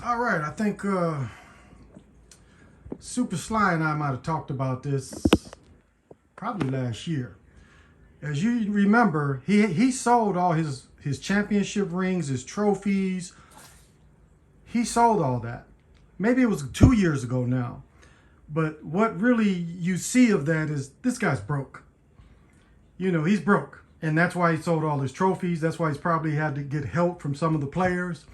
All right, I think Super Sly and I might have talked about this probably last year. As you remember, he sold all his championship rings, his trophies. He sold all that. Maybe it was 2 years ago now. But what really you see of that is this guy's broke. You know, he's broke. And that's why he sold all his trophies. That's why he's probably had to get help from some of the players.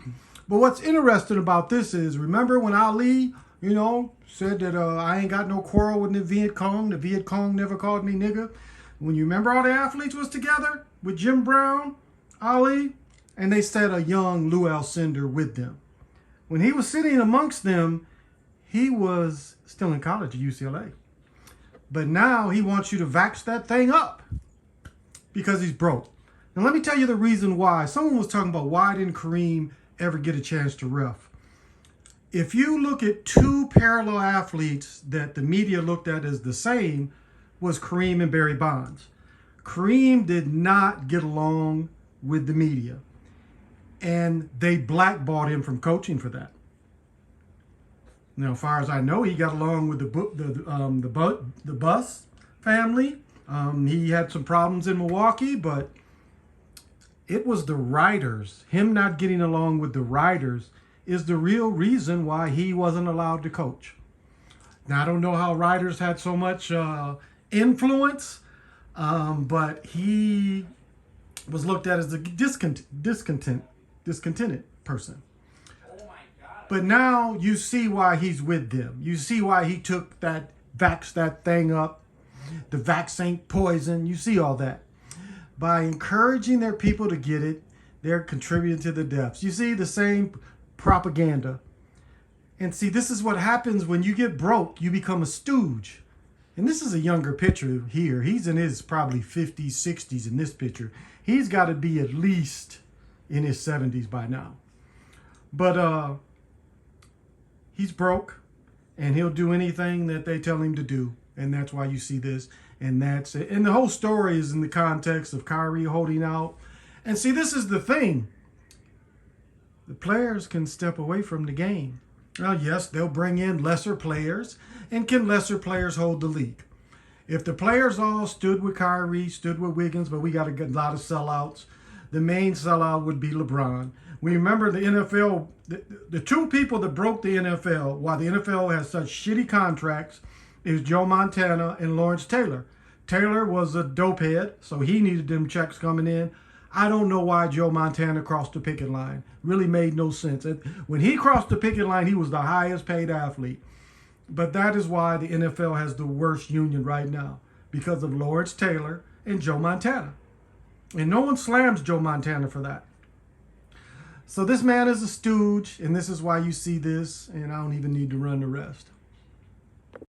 But what's interesting about this is, remember when Ali, said that I ain't got no quarrel with the Viet Cong. The Viet Cong never called me nigga. When you remember all the athletes was together with Jim Brown, Ali, and they said a young Lou Alcindor with them. When he was sitting amongst them, he was still in college at UCLA. But now he wants you to vax that thing up because he's broke. Now let me tell you the reason why. Someone was talking about why didn't Kareem ever get a chance to ref. If you look at two parallel athletes that the media looked at as the same, was Kareem and Barry Bonds. Kareem did not get along with the media, and they blackballed him from coaching for that. Now, as far as I know, he got along with the Bus family. He had some problems in Milwaukee, but it was the writers. Him not getting along with the writers is the real reason why he wasn't allowed to coach. Now, I don't know how writers had so much influence, but he was looked at as a discontented person. But now you see why he's with them. You see why he took vaxxed that thing up. The vax ain't poison. You see all that. By encouraging their people to get it, they're contributing to the deaths. You see the same propaganda. And see, this is what happens when you get broke. You become a stooge. And this is a younger pitcher here. He's in his probably 50s, 60s in this picture. He's got to be at least in his 70s by now. But he's broke, and he'll do anything that they tell him to do. And that's why you see this. And that's it. And the whole story is in the context of Kyrie holding out. And see, this is the thing. The players can step away from the game. Well, yes, they'll bring in lesser players. And can lesser players hold the league? If the players all stood with Kyrie, stood with Wiggins, but we got a lot of sellouts, the main sellout would be LeBron. We remember the NFL, the two people that broke the NFL, while the NFL has such shitty contracts, is Joe Montana and Lawrence Taylor. Taylor was a dopehead, so he needed them checks coming in. I don't know why Joe Montana crossed the picket line. Really made no sense. When he crossed the picket line, he was the highest paid athlete. But that is why the NFL has the worst union right now, because of Lawrence Taylor and Joe Montana. And no one slams Joe Montana for that. So this man is a stooge, and this is why you see this, and I don't even need to run the rest.